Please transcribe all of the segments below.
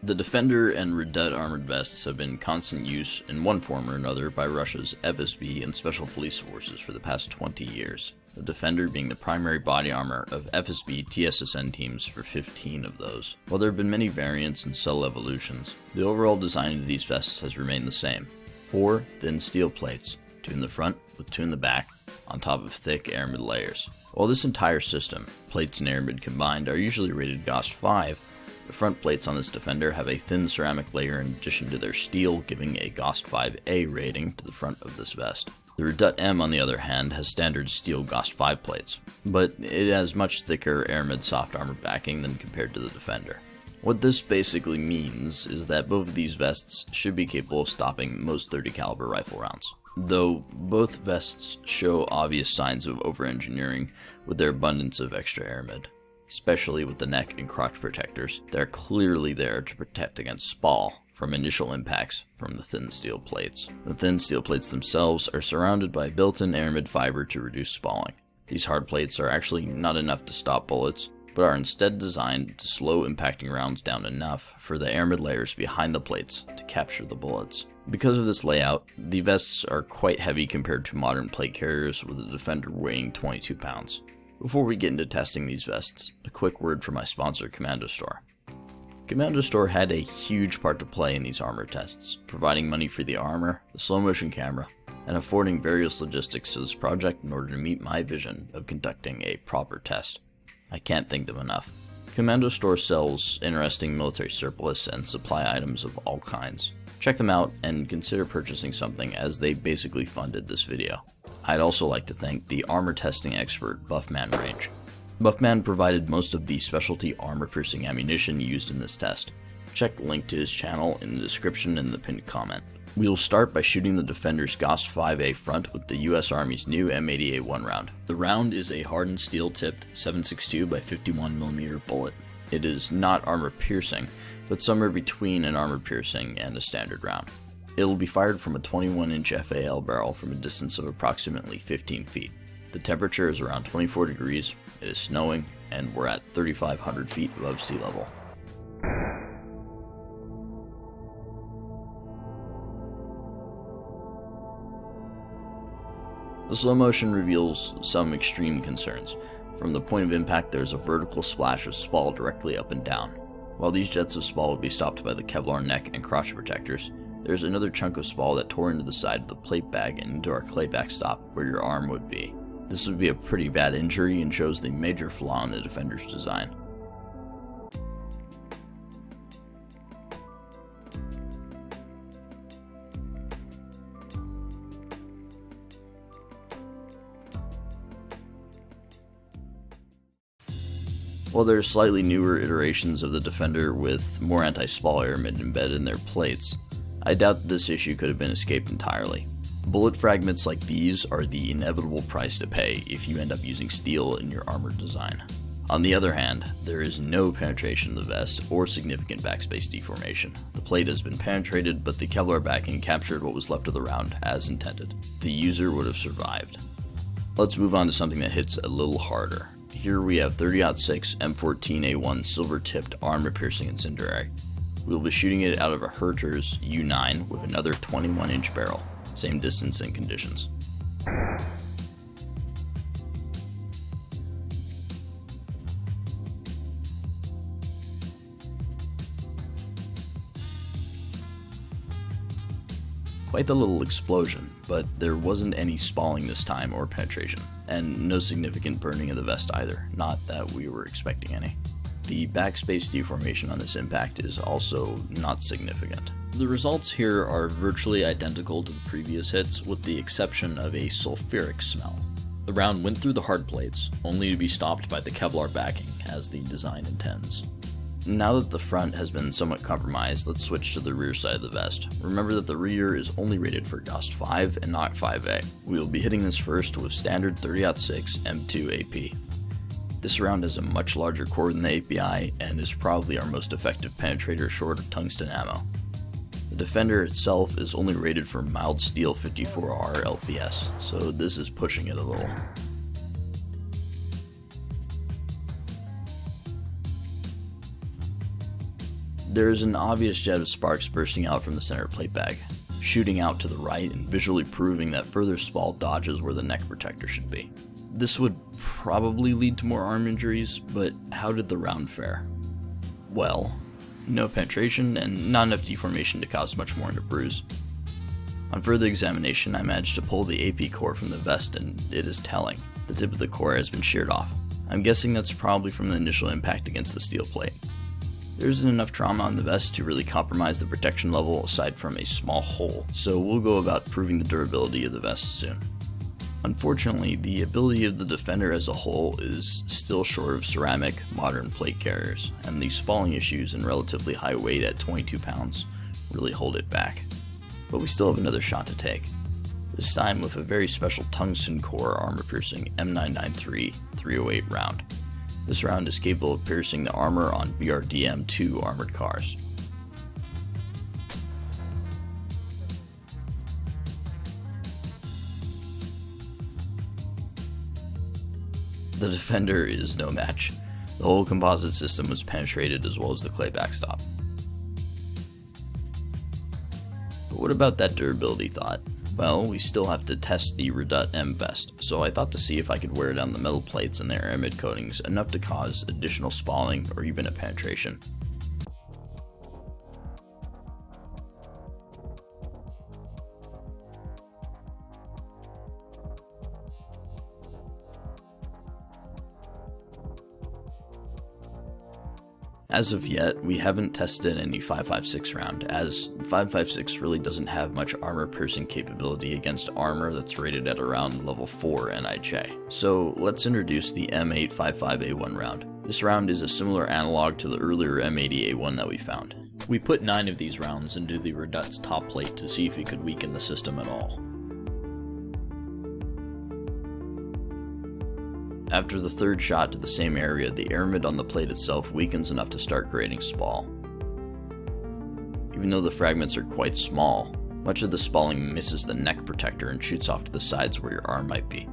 The Defender and Redut armored vests have been in constant use in one form or another by Russia's FSB and special police forces for the past 20 years, the Defender being the primary body armor of FSB TSSN teams for 15 of those. While there have been many variants and subtle evolutions, the overall design of these vests has remained the same. 4 thin steel plates, 2 in the front with 2 in the back, on top of thick aramid layers. While this entire system, plates and aramid combined, are usually rated GOST 5, the front plates on this Defender have a thin ceramic layer in addition to their steel, giving a GOST 5A rating to the front of this vest. The Redut-M, on the other hand, has standard steel GOST 5 plates, but it has much thicker aramid soft armor backing than compared to the Defender. What this basically means is that both of these vests should be capable of stopping most .30 caliber rifle rounds. Though both vests show obvious signs of over-engineering with their abundance of extra aramid, especially with the neck and crotch protectors. They're clearly there to protect against spall from initial impacts from the thin steel plates. The thin steel plates themselves are surrounded by built-in aramid fiber to reduce spalling. These hard plates are actually not enough to stop bullets, but are instead designed to slow impacting rounds down enough for the aramid layers behind the plates to capture the bullets. Because of this layout, the vests are quite heavy compared to modern plate carriers, with the Defender weighing 22 pounds. Before we get into testing these vests, a quick word from my sponsor, Commando Store. Commando Store had a huge part to play in these armor tests, providing money for the armor, the slow motion camera, and affording various logistics to this project in order to meet my vision of conducting a proper test. I can't thank them enough. Commando Store sells interesting military surplus and supply items of all kinds. Check them out and consider purchasing something, as they basically funded this video. I'd also like to thank the armor testing expert Buffman Range. Buffman provided most of the specialty armor-piercing ammunition used in this test. Check the link to his channel in the description and the pinned comment. We will start by shooting the Defender's GOST 5A front with the US Army's new M80A1 round. The round is a hardened steel-tipped 7.62 by 51mm bullet. It is not armor-piercing, but somewhere between an armor-piercing and a standard round. It will be fired from a 21-inch FAL barrel from a distance of approximately 15 feet. The temperature is around 24 degrees, it is snowing, and we're at 3,500 feet above sea level. The slow motion reveals some extreme concerns. From the point of impact, there's a vertical splash of spall directly up and down. While these jets of spall will be stopped by the Kevlar neck and crotch protectors, there's another chunk of spall that tore into the side of the plate bag and into our clay backstop where your arm would be. This would be a pretty bad injury and shows the major flaw in the Defender's design. While there are slightly newer iterations of the Defender with more anti-spall aramid embedded in their plates, I doubt that this issue could have been escaped entirely. Bullet fragments like these are the inevitable price to pay if you end up using steel in your armored design. On the other hand, there is no penetration of the vest or significant backspace deformation. The plate has been penetrated, but the Kevlar backing captured what was left of the round as intended. The user would have survived. Let's move on to something that hits a little harder. Here we have 30-06 M14A1 silver-tipped armor-piercing incendiary. We will be shooting it out of a Herter's U9 with another 21-inch barrel, same distance and conditions. Quite the little explosion, but there wasn't any spalling this time or penetration, and no significant burning of the vest either, not that we were expecting any. The backspace deformation on this impact is also not significant. The results here are virtually identical to the previous hits, with the exception of a sulfuric smell. The round went through the hard plates, only to be stopped by the Kevlar backing, as the design intends. Now that the front has been somewhat compromised, let's switch to the rear side of the vest. Remember that the rear is only rated for GOST 5 and not 5A. We will be hitting this first with standard 30-06 M2 AP. This round has a much larger core than the API and is probably our most effective penetrator short of tungsten ammo. The Defender itself is only rated for mild steel 54R LPS, so this is pushing it a little. There is an obvious jet of sparks bursting out from the center plate bag, shooting out to the right and visually proving that further spall dodges where the neck protector should be. This would probably lead to more arm injuries, but how did the round fare? Well, no penetration and not enough deformation to cause much more than a bruise. On further examination, I managed to pull the AP core from the vest and it is telling. The tip of the core has been sheared off. I'm guessing that's probably from the initial impact against the steel plate. There isn't enough trauma on the vest to really compromise the protection level aside from a small hole, so we'll go about proving the durability of the vest soon. Unfortunately, the ability of the Defender as a whole is still short of ceramic, modern plate carriers, and the spalling issues and relatively high weight at 22 pounds really hold it back. But we still have another shot to take, this time with a very special tungsten core armor-piercing M993 308 round. This round is capable of piercing the armor on BRDM-2 armored cars. The Defender is no match. The whole composite system was penetrated as well as the clay backstop. But what about that durability thought? Well, we still have to test the Redut-M vest, so I thought to see if I could wear down the metal plates and their aramid coatings enough to cause additional spalling or even a penetration. As of yet, we haven't tested any 5.56 round, as 5.56 really doesn't have much armor piercing capability against armor that's rated at around level 4 NIJ. So let's introduce the M855A1 round. This round is a similar analog to the earlier M80A1 that we found. We put 9 of these rounds into the Redut's top plate to see if we could weaken the system at all. After the third shot to the same area, the aramid on the plate itself weakens enough to start creating spall. Even though the fragments are quite small, much of the spalling misses the neck protector and shoots off to the sides where your arm might be.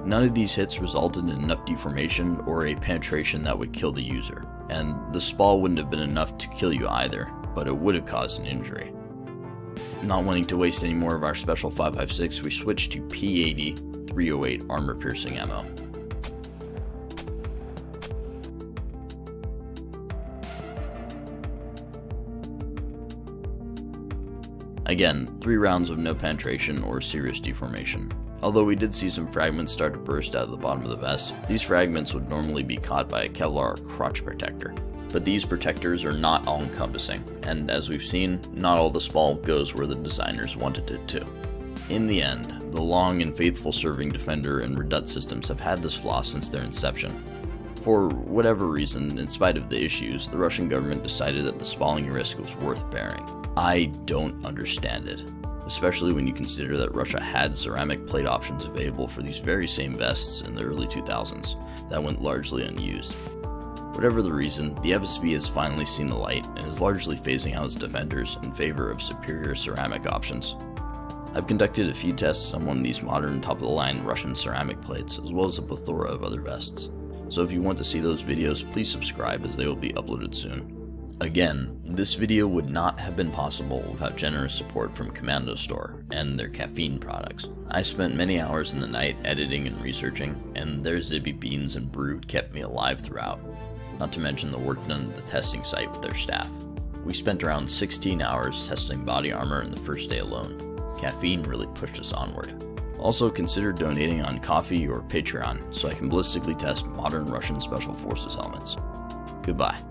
None of these hits resulted in enough deformation or a penetration that would kill the user, and the spall wouldn't have been enough to kill you either, but it would have caused an injury. Not wanting to waste any more of our special 5.56, we switched to P80 308 armor piercing ammo. Again, 3 rounds of no penetration or serious deformation. Although we did see some fragments start to burst out of the bottom of the vest, these fragments would normally be caught by a Kevlar crotch protector. But these protectors are not all-encompassing, and as we've seen, not all the spall goes where the designers wanted it to. In the end, the long and faithful serving Defender and Redut systems have had this flaw since their inception. For whatever reason, in spite of the issues, the Russian government decided that the spalling risk was worth bearing. I don't understand it, especially when you consider that Russia had ceramic plate options available for these very same vests in the early 2000s that went largely unused. Whatever the reason, the FSB has finally seen the light and is largely phasing out its Defenders in favor of superior ceramic options. I've conducted a few tests on one of these modern top-of-the-line Russian ceramic plates, as well as a plethora of other vests. So if you want to see those videos, please subscribe as they will be uploaded soon. Again, this video would not have been possible without generous support from Commando Store and their caffeine products. I spent many hours in the night editing and researching, and their Zibby beans and brood kept me alive throughout, not to mention the work done at the testing site with their staff. We spent around 16 hours testing body armor in the first day alone. Caffeine really pushed us onward. Also consider donating on Ko-fi or Patreon so I can ballistically test modern Russian Special Forces helmets. Goodbye.